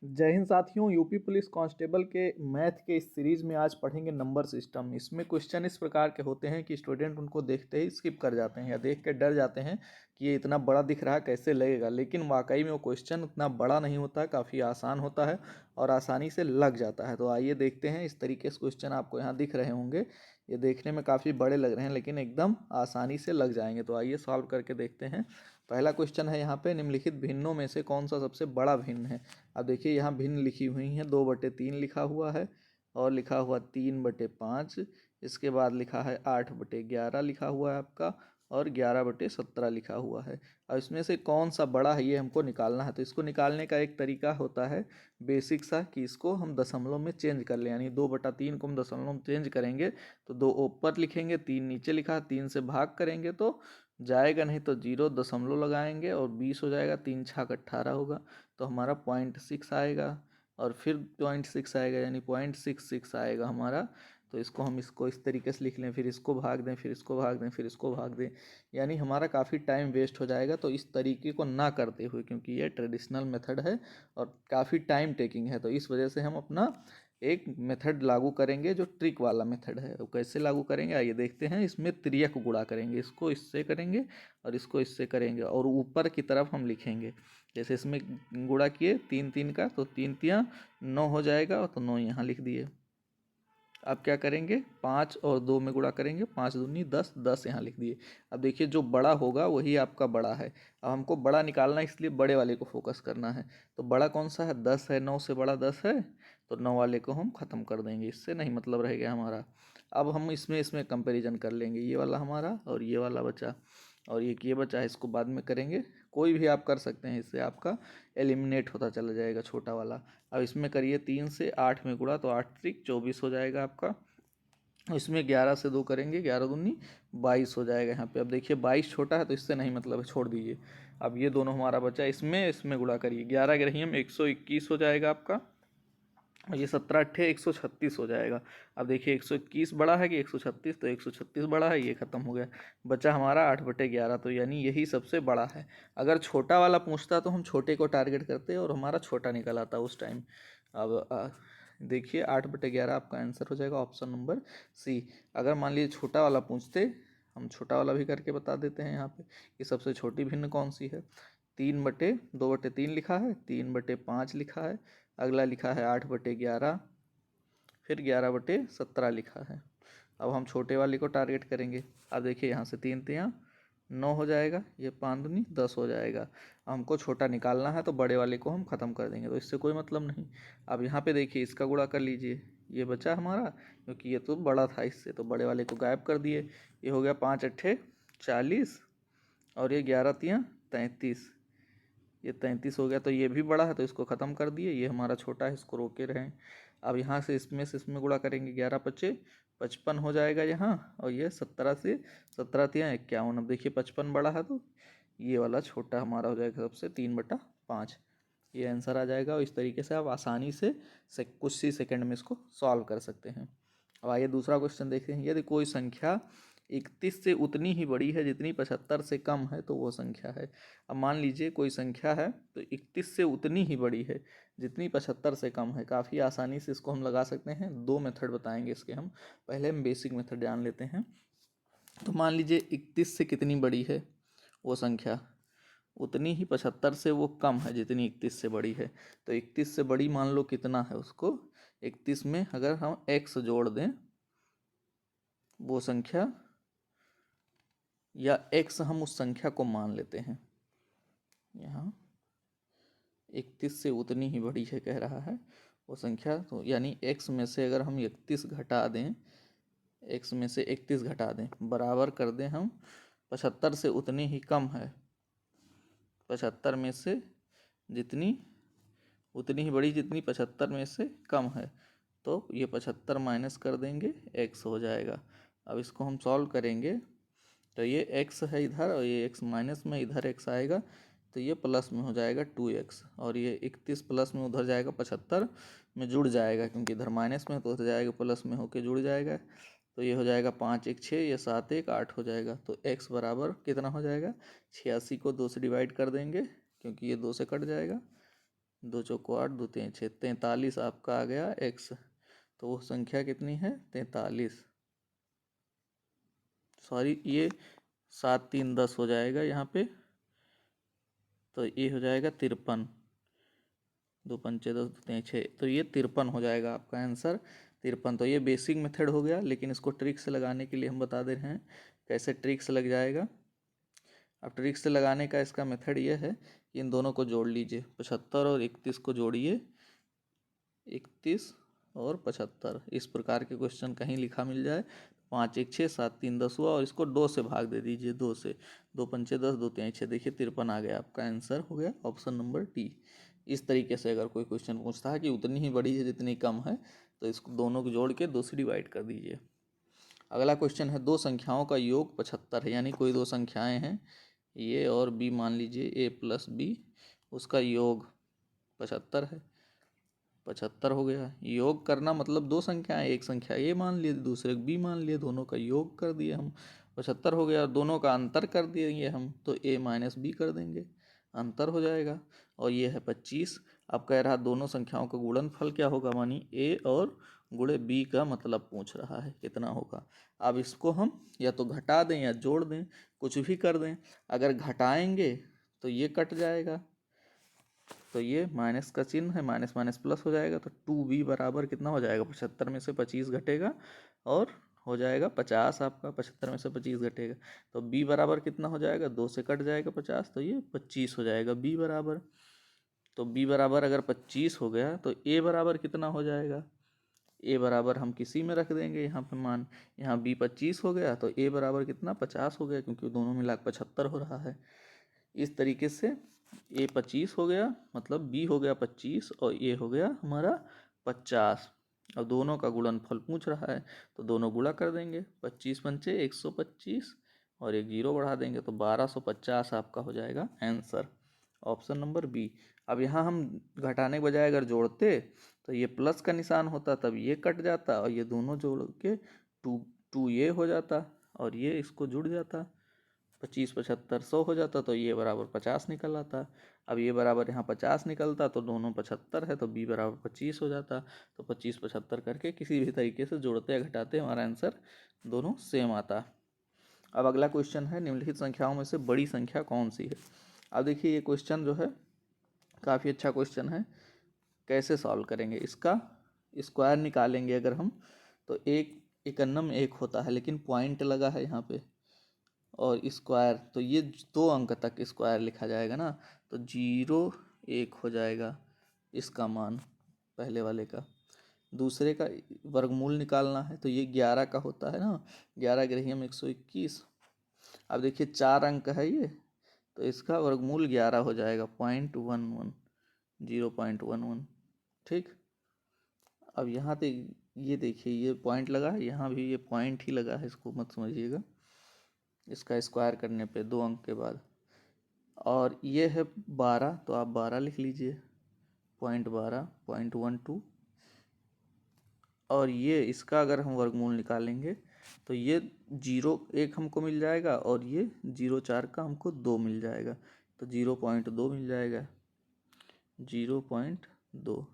जय हिंद साथियों। UP police constable के मैथ के इस सीरीज में आज पढ़ेंगे नंबर सिस्टम। इसमें क्वेश्चन इस प्रकार के होते हैं कि स्टूडेंट उनको देखते ही स्किप कर जाते हैं या देख के डर जाते हैं कि ये इतना बड़ा दिख रहा है कैसे लगेगा, लेकिन वाकई में वो क्वेश्चन उतना बड़ा नहीं होता है, काफ़ी आसान होता है और आसानी से लग जाता है। तो आइए देखते हैं। इस तरीके से क्वेश्चन आपको यहाँ दिख रहे होंगे, ये देखने में काफ़ी बड़े लग रहे हैं लेकिन एकदम आसानी से लग जाएंगे। तो आइए सॉल्व करके देखते हैं। पहला क्वेश्चन है यहाँ पे, निम्नलिखित भिन्नों में से कौन सा सबसे बड़ा भिन्न है। अब देखिए यहाँ भिन्न लिखी हुई हैं, 2/3 लिखा हुआ है और लिखा हुआ 3/5। इसके बाद लिखा है 8/11 लिखा हुआ है आपका और 11/17 लिखा हुआ है। अब इसमें से कौन सा बड़ा है ये हमको निकालना है। तो इसको निकालने का एक तरीका होता है बेसिक सा कि इसको हम दशमलव में चेंज कर लें, यानी 2/3 को हम दशमलव में चेंज करेंगे तो 2 ऊपर लिखेंगे, 3 नीचे लिखा, 3 से भाग करेंगे तो जाएगा नहीं तो 0 दशमलव लगाएंगे और 20 हो जाएगा, 3 छक 18 होगा तो हमारा 0.6 आएगा और फिर 0.6 आएगा यानी 0.66 आएगा हमारा। तो इसको इस तरीके से लिख लें, फिर इसको भाग दें, फिर इसको भाग दें, फिर इसको भाग दें, यानी हमारा काफ़ी टाइम वेस्ट हो जाएगा। तो इस तरीके को ना करते हुए, क्योंकि ये ट्रेडिशनल मेथड है और काफ़ी टाइम टेकिंग है, तो इस वजह से हम अपना एक मेथड लागू करेंगे जो ट्रिक वाला मेथड है। वो कैसे लागू करेंगे आइए देखते हैं। इसमें त्रियक गुणा करेंगे, इसको इससे करेंगे और इसको इससे करेंगे और ऊपर की तरफ हम लिखेंगे। जैसे इसमें गुणा किए 3 3 का तो 3 तियाँ 9 हो जाएगा, तो 9 यहाँ लिख दिए। अब क्या करेंगे, 5 और 2 में गुणा करेंगे, 5 दूनी 10, 10 यहाँ लिख दिए। अब देखिए जो बड़ा होगा वही आपका बड़ा है। अब हमको बड़ा निकालना है इसलिए बड़े वाले को फोकस करना है। तो बड़ा कौन सा है, 10 है, 9 से बड़ा 10 है तो 9 वाले को हम ख़त्म कर देंगे, इससे नहीं मतलब रह गया हमारा। अब हम इसमें कंपेरिजन कर लेंगे, ये वाला हमारा और ये वाला बचा और ये बचा है, इसको बाद में करेंगे। कोई भी आप कर सकते हैं, इससे आपका एलिमिनेट होता चला जाएगा छोटा वाला। अब इसमें करिए 3 से 8 में गुणा तो 8 त्रिक 24 हो जाएगा आपका। इसमें 11 से 2 करेंगे, 11 दूनी 22 हो जाएगा यहाँ पे। अब देखिए 22 छोटा है तो इससे नहीं मतलब है, छोड़ दीजिए। अब ये दोनों हमारा बचा, इसमें गुणा करिए, 11 के रही हम 121 हो जाएगा आपका और ये 17 अट्ठे 136 हो जाएगा। अब देखिए 121 बड़ा है कि 136, तो 136 बड़ा है, ये खत्म हो गया। बचा हमारा 8/11, तो यानी यही सबसे बड़ा है। अगर छोटा वाला पूछता तो हम छोटे को टारगेट करते और हमारा छोटा निकल आता उस टाइम। अब देखिए 8/11 आपका आंसर हो जाएगा ऑप्शन नंबर सी। अगर मान लीजिए छोटा वाला पूछते, हम छोटा वाला भी करके बता देते हैं यहाँ पे कि सबसे छोटी भिन्न कौन सी है। 2/3 लिखा है, 3/5 लिखा है, अगला लिखा है 8/11, फिर 11/17 लिखा है। अब हम छोटे वाले को टारगेट करेंगे। अब देखिए यहाँ से 3 तियाँ 9 हो जाएगा, ये 5 दूनी 10 हो जाएगा। हमको छोटा निकालना है तो बड़े वाले को हम ख़त्म कर देंगे, तो इससे कोई मतलब नहीं। अब यहाँ पे देखिए इसका गुणा कर लीजिए, ये बचा हमारा क्योंकि ये तो बड़ा था इससे, तो बड़े वाले को गायब कर दिए। ये हो गया 5 अट्ठे 40 और ये 11 तियाँ 33, ये 33 हो गया, तो ये भी बड़ा है तो इसको ख़त्म कर दिए। ये हमारा छोटा है, इसको रोके रहें। अब यहाँ से इसमें गुणा करेंगे, 11×5 = 55 हो जाएगा यहाँ और ये 17 से 17 तियाँ 51। अब देखिए 55 बड़ा है तो ये वाला छोटा हमारा हो जाएगा सबसे 3/5। ये आंसर आ जाएगा और इस तरीके से आप आसानी से कुछ ही सेकंड में इसको सॉल्व कर सकते हैं। अब आइए दूसरा क्वेश्चन देखते हैं। यदि कोई संख्या 31 से उतनी ही बड़ी है जितनी 75 से कम है तो वो संख्या है। अब मान लीजिए कोई संख्या है तो 31 से उतनी ही बड़ी है जितनी 75 से कम है। काफ़ी आसानी से इसको हम लगा सकते हैं, 2 मेथड बताएंगे इसके हम। पहले हम बेसिक मेथड जान लेते हैं। तो मान लीजिए 31 से कितनी बड़ी है वो संख्या, उतनी ही 75 से वो कम है जितनी 31 से बड़ी है। तो 31 से बड़ी मान लो कितना है, उसको 31 में अगर हम x जोड़ दें वो संख्या, या x हम उस संख्या को मान लेते हैं। यहाँ 31 से उतनी ही बड़ी है कह रहा है वो संख्या, तो यानी x में से अगर हम 31 घटा दें, x में से 31 घटा दें बराबर कर दें हम 75 से उतनी ही कम है। 75 में से जितनी उतनी ही बड़ी जितनी 75 में से कम है, तो ये 75 माइनस कर देंगे, x हो जाएगा। अब इसको हम सॉल्व करेंगे तो ये x है इधर और ये x माइनस में इधर x आएगा, तो ये प्लस में हो जाएगा 2x और ये 31 प्लस में उधर जाएगा 75 में जुड़ जाएगा, क्योंकि इधर माइनस में तो उधर जाएगा प्लस में होके जुड़ जाएगा। तो ये हो जाएगा 5 1 6, ये 7 1 8 हो जाएगा। तो x बराबर कितना हो जाएगा, 86 को 2 से डिवाइड कर देंगे क्योंकि ये 2 से कट जाएगा, दो चौको 8, दो तीन 6, 43 आपका आ गया x। तो वो संख्या कितनी है? 43। सॉरी, ये 7 3 10 हो जाएगा यहाँ पे, तो ये हो जाएगा 53। दो पंचे 10, दो तीन 6, तो ये 53 हो जाएगा आपका आंसर, 53। तो ये बेसिक मेथड हो गया, लेकिन इसको ट्रिक से लगाने के लिए हम बता दे रहे हैं कैसे ट्रिक से लग जाएगा। अब ट्रिक से लगाने का इसका मेथड ये है कि इन दोनों को जोड़ लीजिए, 75 और 31 को जोड़िए, 31 और 75। इस प्रकार के क्वेश्चन कहीं लिखा मिल जाए, 5 1 6 7 3 10 हुआ, और इसको 2 से भाग दे दीजिए, 2 से, दो पंचे 10, दो तीन 6, देखिए 53 आ गया, आपका आंसर हो गया ऑप्शन नंबर डी। इस तरीके से अगर कोई क्वेश्चन पूछता है कि उतनी ही बड़ी है जितनी कम है, तो इसको दोनों को जोड़ के 2 से डिवाइड कर दीजिए। अगला क्वेश्चन है, दो संख्याओं का योग 75 है, यानी कोई दो संख्याएं हैं ए और बी, मान लीजिए ए प्लस बी, उसका योग 75 है। 75 हो गया। योग करना मतलब दो संख्याएं, एक संख्या ए मान लिए, दूसरे बी मान लिए, दोनों का योग कर दिए हम, 75 हो गया। दोनों का अंतर कर देंगे हम, तो ए माइनस बी कर देंगे, अंतर हो जाएगा। और ये है 25। अब कह रहा दोनों संख्याओं का गुणनफल क्या होगा, मानी ए और गुणे बी का मतलब पूछ रहा है कितना होगा। अब इसको हम या तो घटा दें या जोड़ दें, कुछ भी कर दें। अगर घटाएंगे तो ये कट जाएगा, तो ये माइनस का चिन्ह है, माइनस माइनस प्लस हो जाएगा, तो 2b बराबर कितना हो जाएगा, 75 में से 25 घटेगा और हो जाएगा 50 आपका। 75 में से 25 घटेगा तो b बराबर कितना हो जाएगा, 2 से कट जाएगा 50, तो ये 25 हो जाएगा b बराबर। तो b बराबर अगर 25 हो गया तो a बराबर कितना हो जाएगा, a बराबर हम किसी में रख देंगे यहाँ पे मान, यहाँ b 25 हो गया तो a बराबर कितना 50 हो गया, क्योंकि दोनों मिला 75 हो रहा है। इस तरीके से a 25 हो गया, मतलब b हो गया 25 और a हो गया हमारा 50। अब दोनों का गुणनफल पूछ रहा है, तो दोनों गुणा कर देंगे, 25 पंचे 125 और एक जीरो बढ़ा देंगे, तो 1250 आपका हो जाएगा आंसर, ऑप्शन नंबर बी। अब यहाँ हम घटाने के बजाय अगर जोड़ते तो ये प्लस का निशान होता, तब ये कट जाता और ये दोनों जोड़ के टू ये हो जाता और ये इसको जुड़ जाता, 25 75 100 हो जाता, तो ये बराबर 50 निकल आता। अब ये बराबर यहाँ 50 निकलता, तो दोनों 75 है, तो b बराबर 25 हो जाता। तो 25 75 करके किसी भी तरीके से जोड़ते या घटाते हमारा आंसर दोनों सेम आता। अब अगला क्वेश्चन है, निम्नलिखित संख्याओं में से बड़ी संख्या कौन सी है। अब देखिए ये क्वेश्चन जो है काफ़ी अच्छा क्वेश्चन है। कैसे सॉल्व करेंगे इसका, स्क्वायर निकालेंगे अगर हम, तो एक एकन्नम एक होता है, लेकिन पॉइंट लगा है यहाँ पे, और स्क्वायर, तो ये 2 अंक तक स्क्वायर लिखा जाएगा ना, तो 0 1 हो जाएगा इसका मान, पहले वाले का। दूसरे का वर्गमूल निकालना है, तो ये 11 का होता है ना, 11 ग्रहियम 121। अब देखिए 4 अंक है ये, तो इसका वर्गमूल 11 हो जाएगा, 0.11, 0.11, ठीक। अब यहाँ पे ये देखिए ये पॉइंट लगा है, यहाँ भी ये पॉइंट ही लगा है, इसको मत समझिएगा, इसका स्क्वायर करने पे 2 अंक के बाद। और ये है 12, तो आप 12 लिख लीजिए, 0.12, 0.12। और ये इसका अगर हम वर्गमूल निकालेंगे तो ये 0 1 हमको मिल जाएगा, और ये 0.4 का हमको 2 मिल जाएगा, तो 0.2 मिल जाएगा, 0.2।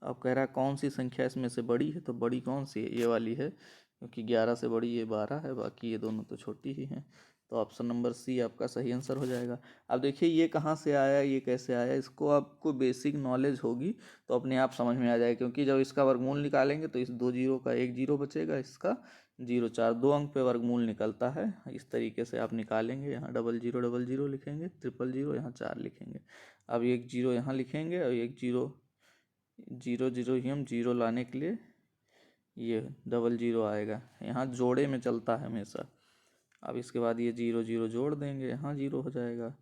अब कह रहा है कौन सी संख्या इसमें से बड़ी है, तो बड़ी कौन सी है, ये वाली है, क्योंकि 11 से बड़ी ये 12 है, बाकी ये दोनों तो छोटी ही हैं। तो ऑप्शन नंबर सी आपका सही आंसर हो जाएगा। अब देखिए ये कहाँ से आया, ये कैसे आया, इसको आपको बेसिक नॉलेज होगी तो अपने आप समझ में आ जाएगा, क्योंकि जब इसका वर्गमूल निकालेंगे तो इस 2 जीरो का 1 जीरो बचेगा, इसका 0.4, 2 अंक पे वर्गमूल निकलता है। इस तरीके से आप निकालेंगे, यहाँ 0000 लिखेंगे, 000 यहाँ 4 लिखेंगे। अब 1 जीरो यहाँ लिखेंगे और 1 जीरो, 0 ही हम जीरो लाने के लिए ये 00 आएगा, यहाँ जोड़े में चलता है हमेशा। अब इसके बाद ये 0 जोड़ देंगे, यहाँ 0 हो जाएगा।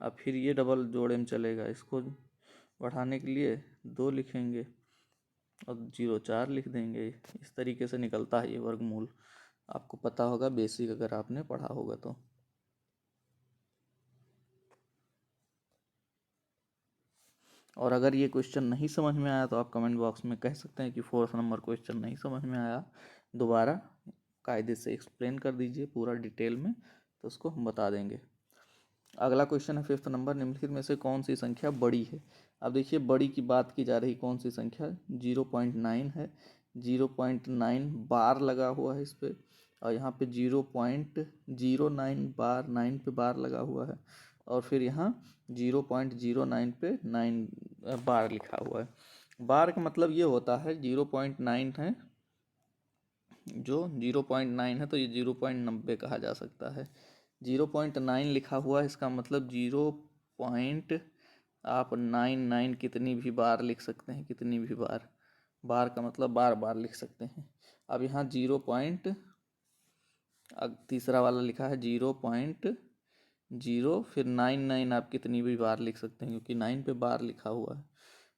अब फिर ये डबल जोड़े में चलेगा, इसको बढ़ाने के लिए 2 लिखेंगे और 0.4 लिख देंगे। इस तरीके से निकलता है ये वर्गमूल, आपको पता होगा बेसिक अगर आपने पढ़ा होगा तो। और अगर ये क्वेश्चन नहीं समझ में आया तो आप कमेंट बॉक्स में कह सकते हैं कि 4th नंबर क्वेश्चन नहीं समझ में आया, दोबारा कायदे से एक्सप्लेन कर दीजिए पूरा डिटेल में, तो उसको हम बता देंगे। अगला क्वेश्चन है 5th नंबर, निम्नलिखित में से कौन सी संख्या बड़ी है। अब देखिए बड़ी की बात की जा रही, कौन सी संख्या, 0.9 है, 0.9 बार लगा हुआ है इस पर, और यहाँ पे 0.09 बार, 9 पे बार लगा हुआ है, और फिर यहाँ 0.09 पे 9 बार लिखा हुआ है। बार का मतलब ये होता है 0.9 है, जो 0.9 है तो ये 0.90 कहा जा सकता है। 0.9 लिखा हुआ है, इसका मतलब 0. आप 99 कितनी भी बार लिख सकते हैं, कितनी भी बार, बार का मतलब बार बार लिख सकते हैं। अब यहाँ 0. तीसरा वाला लिखा है 0.0, फिर 99 आप कितनी भी बार लिख सकते हैं क्योंकि 9 पे बार लिखा हुआ है।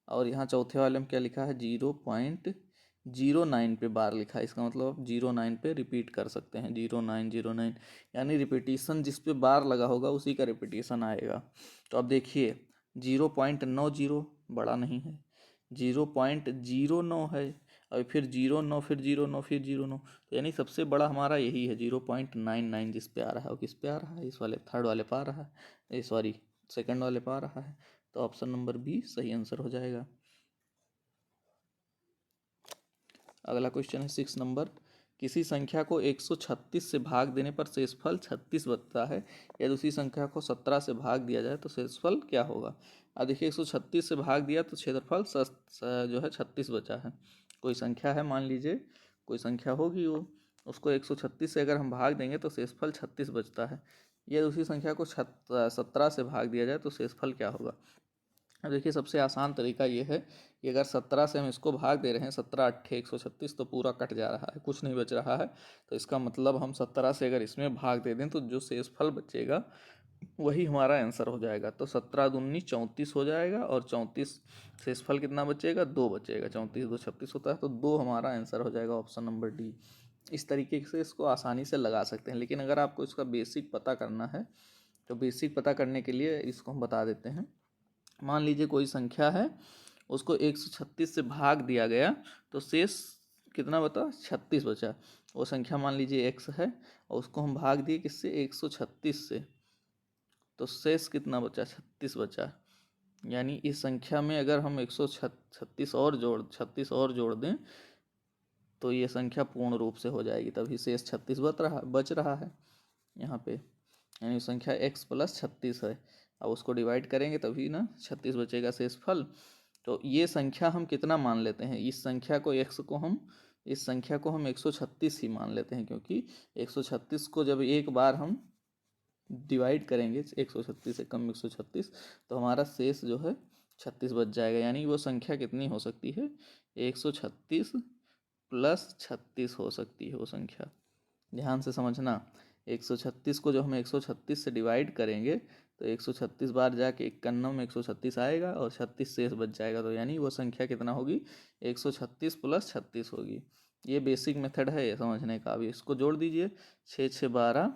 और यहाँ चौथे वाले में क्या लिखा है, 0.09 पे बार लिखा है, इसका मतलब आप 09 पे रिपीट कर सकते हैं, 0909, यानी रिपीटिशन जिस पे बार लगा होगा उसी का रिपीटिशन आएगा। तो अब देखिए 0.90 बड़ा नहीं है, 0.09 है, और फिर 0.9, फिर 0.9, फिर 0.9, तो यानी सबसे बड़ा हमारा यही है 0.99 जिस पे आ रहा है। और किस पे आ रहा है, इस वाले थर्ड वाले पे आ रहा है, सॉरी सेकंड वाले पे आ रहा है। तो ऑप्शन नंबर बी सही आंसर हो जाएगा। अगला क्वेश्चन है 6 नंबर, किसी संख्या को 136 से भाग देने पर शेषफल 36 बचता है, यदि उसी संख्या को 17 से भाग दिया जाए तो शेषफल क्या होगा। अब देखिए 136 से भाग दिया तो क्षेत्रफल जो है 36 बचा है। कोई संख्या है, मान लीजिए कोई संख्या होगी, वो उसको 136 से अगर हम भाग देंगे तो शेषफल 36 बचता है। यदि उसी संख्या को 17 से भाग दिया जाए तो शेषफल क्या होगा। अब देखिए सबसे आसान तरीका ये है कि अगर 17 से हम इसको भाग दे रहे हैं, 17 अट्ठे 136, तो पूरा कट जा रहा है, कुछ नहीं बच रहा है। तो इसका मतलब हम 17 से अगर इसमें भाग दे दें तो जो शेषफल बचेगा वही हमारा आंसर हो जाएगा। तो 17 दूनी 34 हो जाएगा, और 34 शेषफल कितना बचेगा, 2 बचेगा, 34 2 36 होता है, तो 2 हमारा आंसर हो जाएगा, ऑप्शन नंबर डी। इस तरीके से इसको आसानी से लगा सकते हैं, लेकिन अगर आपको इसका बेसिक पता करना है तो बेसिक पता करने के लिए इसको हम बता देते हैं। मान लीजिए कोई संख्या है, उसको 136 से भाग दिया गया तो शेष कितना बता, 36 बचा। वो संख्या मान लीजिए x है, और उसको हम भाग दिए किससे, 136 से, तो शेष कितना बचा, 36 बचा। यानी इस संख्या में अगर हम 136 और जोड़ दें तो ये संख्या पूर्ण रूप से हो जाएगी, तभी शेष 36 बच रहा है यहाँ पे, यानी संख्या x प्लस 36 है। अब उसको डिवाइड करेंगे तभी ना 36 बचेगा शेषफल। तो ये संख्या हम कितना मान लेते हैं, इस संख्या को इस संख्या को हम 136 ही मान लेते हैं, क्योंकि 136 को जब एक बार हम डिवाइड करेंगे 136 से कम 136, तो हमारा शेष जो है 36 बच जाएगा। यानी वो संख्या कितनी हो सकती है, 136 प्लस 36 हो सकती है वो संख्या। ध्यान से समझना, 136 को जो हम 136 से डिवाइड करेंगे तो 136 बार जाके 91 में 136 आएगा और 36 शेष बच जाएगा, तो यानी वो संख्या कितना होगी, 136 प्लस 36 होगी। ये बेसिक मेथड है ये समझने का। अभी इसको जोड़ दीजिए, 6 6 12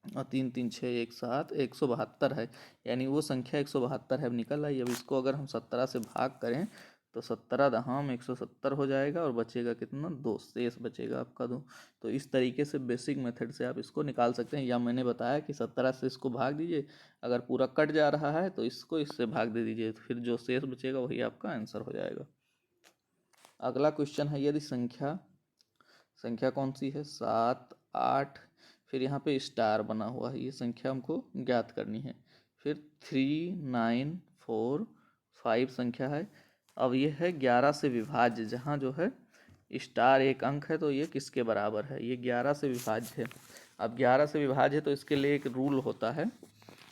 और 3 3 6 1 7, 172 है, यानी वो संख्या 172 है। अब निकल आई। अब इसको अगर हम 17 से भाग करें तो 17 दहाम 170 हो जाएगा, और बचेगा कितना, 2, शेष बचेगा आपका 2। तो इस तरीके से बेसिक मेथड से आप इसको निकाल सकते हैं। या मैंने बताया कि 17 से इसको भाग दीजिए, अगर पूरा कट जा रहा है तो इसको इससे भाग दे दीजिए, तो फिर जो शेष बचेगा वही आपका आंसर हो जाएगा। अगला क्वेश्चन है, यदि संख्या कौन सी है, 7 8, फिर यहाँ पे स्टार बना हुआ है, ये संख्या हमको ज्ञात करनी है। फिर 3 9 4 5 संख्या है। अब ये है 11 से विभाज्य, जहाँ जो है स्टार एक अंक है तो ये किसके बराबर है, ये 11 से विभाज्य है। अब 11 से विभाज्य है तो इसके लिए एक रूल होता है।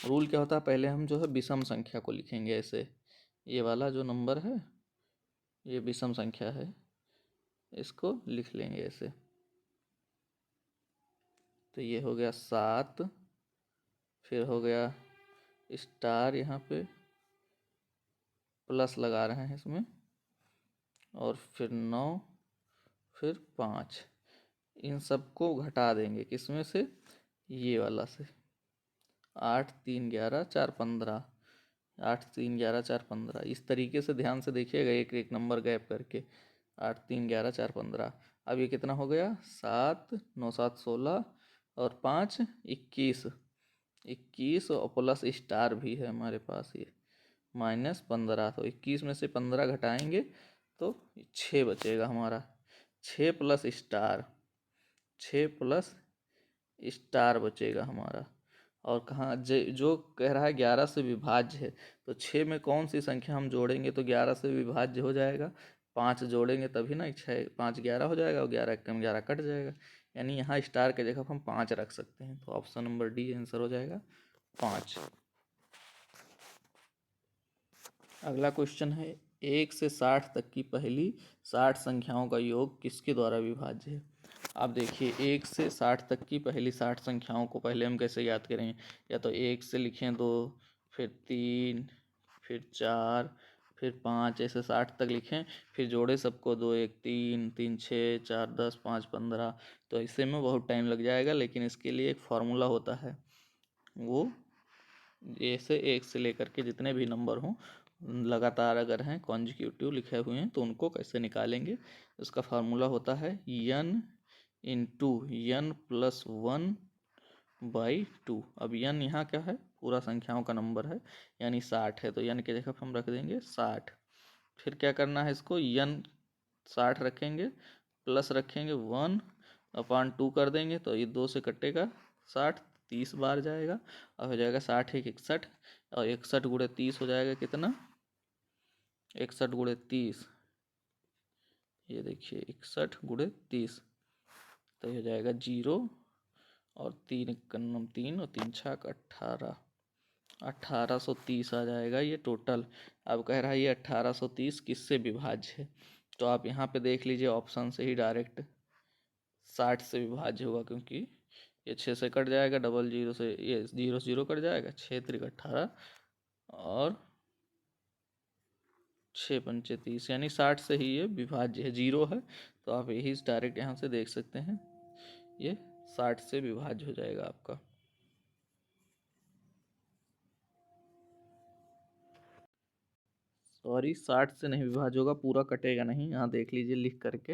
रूल क्या होता है, पहले हम जो है विषम संख्या को लिखेंगे ऐसे, ये वाला जो नंबर है ये विषम संख्या है, इसको लिख लेंगे ऐसे। तो ये हो गया 7, फिर हो गया स्टार, यहाँ पे प्लस लगा रहे हैं इसमें, और फिर 9, फिर 5, इन सबको घटा देंगे किसमें से, ये वाला से। 8 3 11 4 15, 8 3 11 4 15, इस तरीके से ध्यान से देखिएगा, एक एक नंबर गैप करके। 8 3 11 4 15, अब ये कितना हो गया, 7 9 7 16, और 5 21, 21 और प्लस स्टार भी है हमारे पास, ये -15। तो 21 में से 15 घटाएंगे तो 6 बचेगा हमारा। 6 प्लस स्टार, 6 प्लस स्टार बचेगा हमारा। और कहाँ जो कह रहा है 11 से विभाज्य है, तो 6 में कौन सी संख्या हम जोड़ेंगे तो 11 से विभाज्य हो जाएगा। 5 जोड़ेंगे तभी ना, 6 5 11 हो जाएगा और 11 कम 11 कट जाएगा। यानी यहाँ स्टार के जगह हम 5 रख सकते हैं। तो ऑप्शन नंबर डी आंसर हो जाएगा 5। अगला क्वेश्चन है 1 से 60 तक की पहली 60 संख्याओं का योग किसके द्वारा विभाज्य है। आप देखिए 1 से 60 तक की पहली 60 संख्याओं को पहले हम कैसे याद करें। या तो 1 से लिखें 2, फिर 3, फिर 4, फिर 5, ऐसे 60 तक लिखें। फिर जोड़े सबको 2 1 3 3 6 4 10 5 15। तो इससे में बहुत टाइम लग जाएगा, लेकिन इसके लिए एक फार्मूला होता है। वो ऐसे 1 से लेकर के जितने भी नंबर हों लगातार अगर हैं कॉन्जिक्यूटिव लिखे हुए हैं तो उनको कैसे निकालेंगे। उसका फार्मूला होता है n into n plus 1 by 2। अब n यहाँ क्या है, पूरा संख्याओं का नंबर है, यानी 60 है, तो n की जगह हम रख देंगे 60। फिर क्या करना है, इसको n 60 रखेंगे, प्लस रखेंगे 1/2 कर देंगे, तो ये 2 से कटेगा 60, 30 बार जाएगा और हो जाएगा 60 एक 61, और 61 गुणे 30 हो जाएगा कितना, 61 गुणे 30, ये देखिए 61 गुणे 30, तो हो जाएगा 0 और 3 कन्नम 3 और 3 छक 18, 1830 आ जाएगा ये टोटल। अब कह रहा है ये 1830 किससे विभाज्य है, तो आप यहाँ पे देख लीजिए ऑप्शन से ही डायरेक्ट 60 से विभाज्य होगा, क्योंकि ये 6 से कट जाएगा, डबल जीरो से ये 0 0 कट जाएगा, 6 3 18 और 6 पंचे 30, यानी 60 से ही ये विभाज्य है। 0 है तो आप यही डायरेक्ट यहाँ से देख सकते हैं, ये 60 से विभाज्य हो जाएगा आपका। सॉरी 60 से नहीं विभाज्य होगा, पूरा कटेगा नहीं, यहाँ देख लीजिए लिख करके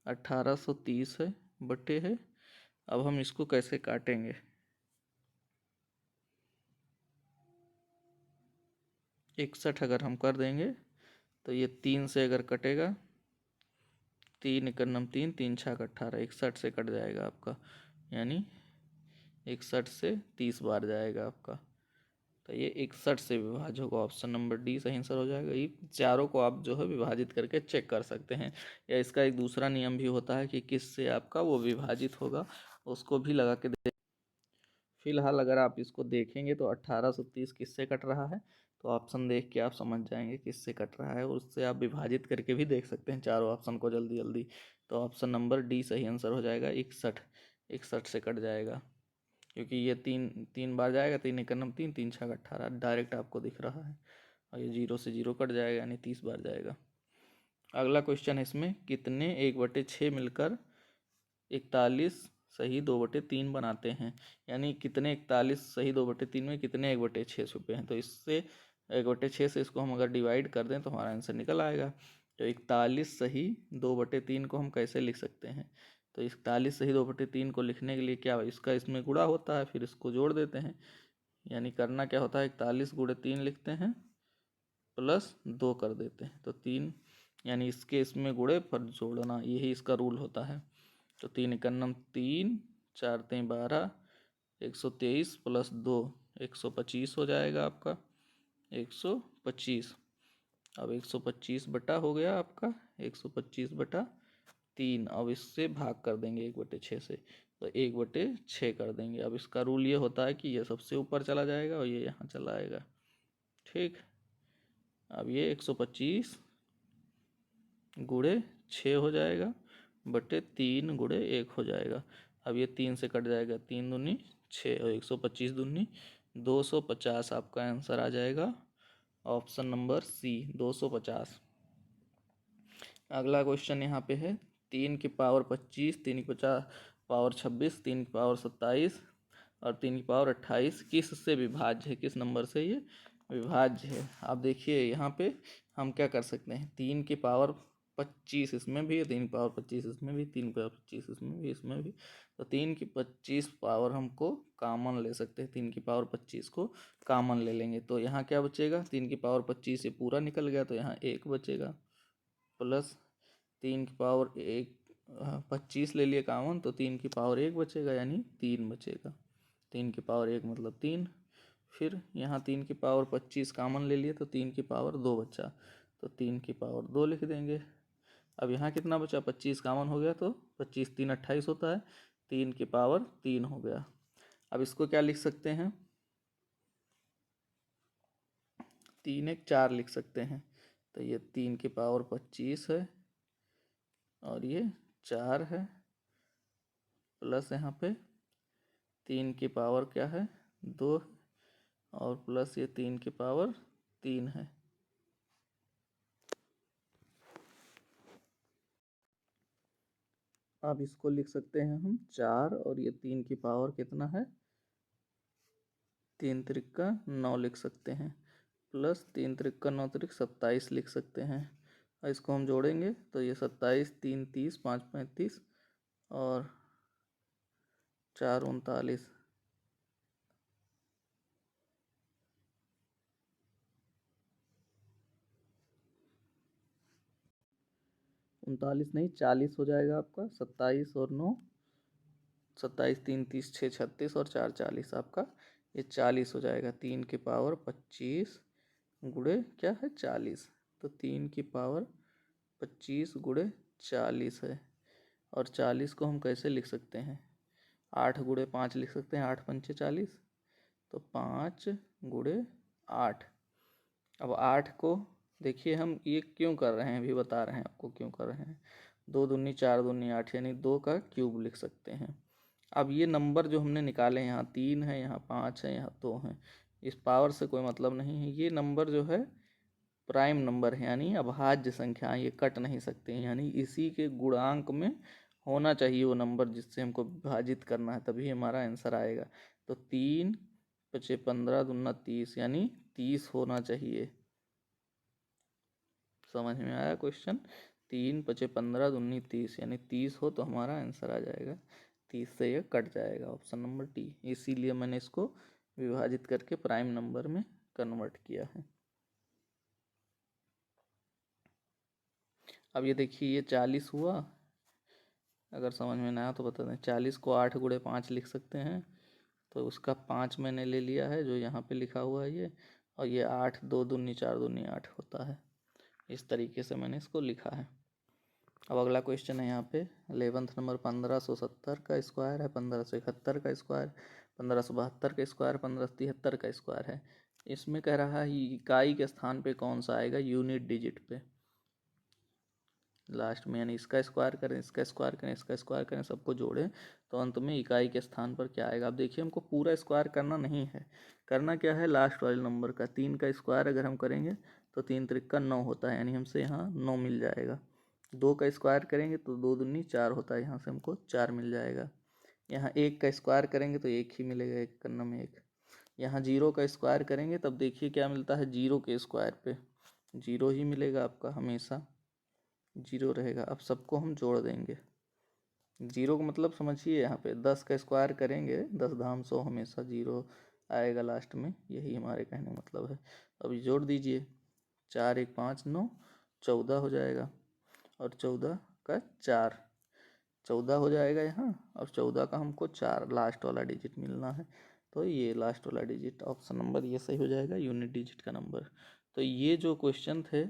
1830 है बटे है। अब हम इसको कैसे काटेंगे, 61 अगर हम कर देंगे तो ये 3 से अगर कटेगा, 3 एकन्नम 3 3 छक 18, 61 से कट जाएगा आपका, यानी 61 से 30 बार जाएगा आपका, तो ये 61 से विभाज्य होगा। ऑप्शन नंबर डी सही आंसर हो जाएगा। ये चारों को आप जो है विभाजित करके चेक कर सकते हैं, या इसका एक दूसरा नियम भी होता है कि किससे आपका वो विभाजित होगा, उसको भी लगा के दे। फिलहाल अगर आप इसको देखेंगे तो 1830 किससे कट रहा है, तो ऑप्शन देख के आप समझ जाएंगे किससे कट रहा है, उससे आप विभाजित करके भी देख सकते हैं चारों ऑप्शन को जल्दी जल्दी। तो ऑप्शन नंबर डी सही आंसर हो जाएगा, 61, 61 से कट जाएगा, क्योंकि ये 3 बार जाएगा, 3 एकन्नम 3 3 छक 18 डायरेक्ट आपको दिख रहा है, और ये 0 से 0 कट जाएगा, यानी 30 बार जाएगा। अगला क्वेश्चन है, इसमें कितने 1/6 मिलकर 41 सही 2/3 बनाते हैं, यानी कितने 41 सही 2/3 में कितने 1/6 छुपे हैं। तो इससे 1/6 से इसको हम अगर डिवाइड कर दें तो हमारा आंसर निकल आएगा। तो 41 सही 2/3 को हम कैसे लिख सकते हैं, तो 41 सही 2/3 को लिखने के लिए क्या, इसका इसमें गुणा होता है, फिर इसको जोड़ देते हैं, यानी करना क्या होता है, 41 गुणे 3 लिखते हैं प्लस 2 कर देते हैं, तो 3, यानी इसके इसमें गुणे पर जोड़ना, यही इसका रूल होता है। तो 3 एकन्नम 3 4 3 12, 123 प्लस 2 125 हो जाएगा आपका, 125। अब 125 बटा हो गया आपका 125/3। अब इससे भाग कर देंगे 1/6 से, तो 1/6 कर देंगे। अब इसका रूल ये होता है कि ये सबसे ऊपर चला जाएगा और ये यहाँ चला आएगा, ठीक। अब ये 125 गुणे 6 हो जाएगा बटे 3 गुणे 1 हो जाएगा। अब ये 3 से कट जाएगा, 3 दूनी 6 और 125 दूनी 250, आपका आंसर आ जाएगा ऑप्शन नंबर सी 250। अगला क्वेश्चन यहाँ पे है 3 की पावर 25, 3 की पावर 26, 3 की पावर 27 और 3 की पावर 28 किस से विभाज्य है, किस नंबर से ये विभाज्य है। आप देखिए यहाँ पे हम क्या कर सकते हैं, 3 की पावर 25 इसमें भी है, 3 की पावर 25 इसमें भी, 3 की पावर 25 इसमें भी, इसमें भी। तो 3 की 25 पावर हमको कॉमन ले सकते हैं, 3 की पावर 25 को कॉमन ले लेंगे। तो यहाँ क्या बचेगा, 3 की पावर 25 से पूरा निकल गया तो यहाँ 1 बचेगा, प्लस 3 की पावर 25 ले लिए कॉमन तो 3 की पावर 1 बचेगा, यानी 3 बचेगा। 3 की पावर 1 मतलब 3। फिर यहाँ 3 की पावर 25 कॉमन ले लिए तो 3 की पावर 2 बचा, तो 3 की पावर 2 लिख देंगे। अब यहाँ कितना बचा, 25 कॉमन हो गया तो 25 3 28 होता है, 3 की पावर 3 हो गया। अब इसको क्या लिख सकते हैं, 3 1 4 लिख सकते हैं। तो ये 3 की पावर 25 है और ये 4 है, प्लस यहाँ पे 3 की पावर क्या है 2 और प्लस ये 3 की पावर 3 है। अब इसको लिख सकते हैं हम 4 और ये 3 की पावर कितना है 3 त्रिका 9 लिख सकते हैं, प्लस 3 त्रिका 9 त्रिक 27 लिख सकते हैं। और इसको हम जोड़ेंगे तो ये 27 3 30 5 35 और 4 39, 39 नहीं 40 हो जाएगा आपका, 27 और 9 27 3 30 6 36 और 4 40, आपका ये 40 हो जाएगा। 3 की पावर 25 गुड़े क्या है 40, तो 3 की पावर 25 गुड़े 40 है। और 40 को हम कैसे लिख सकते हैं, 8 गुड़े 5 लिख सकते हैं, 8 पंचे 40, तो 5 गुड़े 8। अब 8 को देखिए हम ये क्यों कर रहे हैं, अभी बता रहे हैं आपको क्यों कर रहे हैं। 2 दूनी 4 दूनी 8 यानी 2 का क्यूब लिख सकते हैं। अब ये नंबर जो हमने निकाले यहाँ 3 है, यहाँ 5 है, यहाँ 2 है, इस पावर से कोई मतलब नहीं है। ये नंबर जो है प्राइम नंबर है, यानी अभाज्य संख्या, ये कट नहीं सकते हैं, यानी इसी के गुणांक में होना चाहिए वो नंबर जिससे हमको विभाजित करना है, तभी हमारा आंसर आएगा। तो 3 पचे 15 दूना 30 यानी 30 होना चाहिए। समझ में आया क्वेश्चन, 3 पचे 15 दूनी 30 यानी 30 हो तो हमारा आंसर आ जाएगा, 30 से ये कट जाएगा, ऑप्शन नंबर डी। इसीलिए मैंने इसको विभाजित करके प्राइम नंबर में कन्वर्ट किया है। अब ये देखिए ये 40 हुआ, अगर समझ में ना आया तो बता दें। 40 को 8 गुड़े 5 लिख सकते हैं, तो उसका 5 मैंने ले लिया है जो यहाँ पे लिखा हुआ है ये, और ये 8 2 दूनी 4 दूनी 8 होता है। इस तरीके से मैंने इसको लिखा है। अब अगला क्वेश्चन है यहाँ पे 11th नंबर, 1570 का स्क्वायर है, 1571 का स्क्वायर, 1572 का स्क्वायर, 1573 का स्क्वायर है। इसमें कह रहा है इकाई के स्थान पे कौन सा आएगा, यूनिट डिजिट पे लास्ट में, यानी इसका स्क्वायर करें, इसका स्क्वायर करें, इसका स्क्वायर करें, सबको जोड़ें तो अंत में इकाई के स्थान पर क्या आएगा। अब देखिए हमको पूरा स्क्वायर करना नहीं है, करना क्या है लास्ट वाले नंबर का। 3 का स्क्वायर अगर हम करेंगे तो 3 त्रिका 9 होता है, यानी हमसे यहाँ 9 मिल जाएगा। 2 का स्क्वायर करेंगे तो 2 दूनी 4 होता है, यहाँ से हमको 4 मिल जाएगा। यहाँ 1 का स्क्वायर करेंगे तो 1 ही मिलेगा, 1 करना में 1। यहाँ 0 का स्क्वायर करेंगे तब देखिए क्या मिलता है, 0 के स्क्वायर पे 0 ही मिलेगा आपका, हमेशा 0 रहेगा। अब सबको हम जोड़ देंगे, 0 का मतलब समझिए यहाँ पे 10 का स्क्वायर करेंगे 10 धाम 100, हमेशा 0 आएगा लास्ट में, यही हमारे कहने का मतलब है। अब जोड़ दीजिए, 4 1 5 9 14 हो जाएगा, और 14 का 4 14 हो जाएगा यहाँ, और 14 का हमको 4 लास्ट वाला डिजिट मिलना है, तो ये लास्ट वाला डिजिट ऑप्शन नंबर ये सही हो जाएगा, यूनिट डिजिट का नंबर। तो ये जो क्वेश्चन थे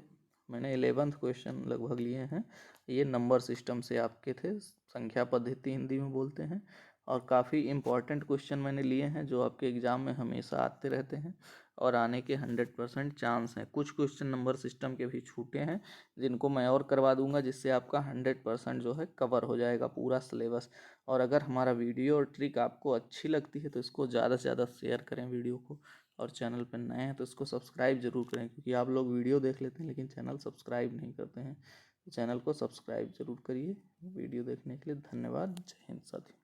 मैंने 11th क्वेश्चन लगभग लिए हैं, ये नंबर सिस्टम से आपके थे, संख्या पद्धति हिंदी में बोलते हैं, और काफ़ी इम्पॉर्टेंट क्वेश्चन मैंने लिए हैं जो आपके एग्ज़ाम में हमेशा आते रहते हैं और आने के 100% चांस हैं। कुछ क्वेश्चन नंबर सिस्टम के भी छूटे हैं जिनको मैं और करवा दूंगा, जिससे आपका 100% जो है कवर हो जाएगा पूरा सिलेबस। और अगर हमारा वीडियो और ट्रिक आपको अच्छी लगती है तो इसको ज़्यादा से ज़्यादा शेयर करें वीडियो को, और चैनल पर नए हैं तो इसको सब्सक्राइब जरूर करें, क्योंकि आप लोग वीडियो देख लेते हैं लेकिन चैनल सब्सक्राइब नहीं करते हैं। तो चैनल को सब्सक्राइब जरूर करिए। वीडियो देखने के लिए धन्यवाद। जय हिंद साथी।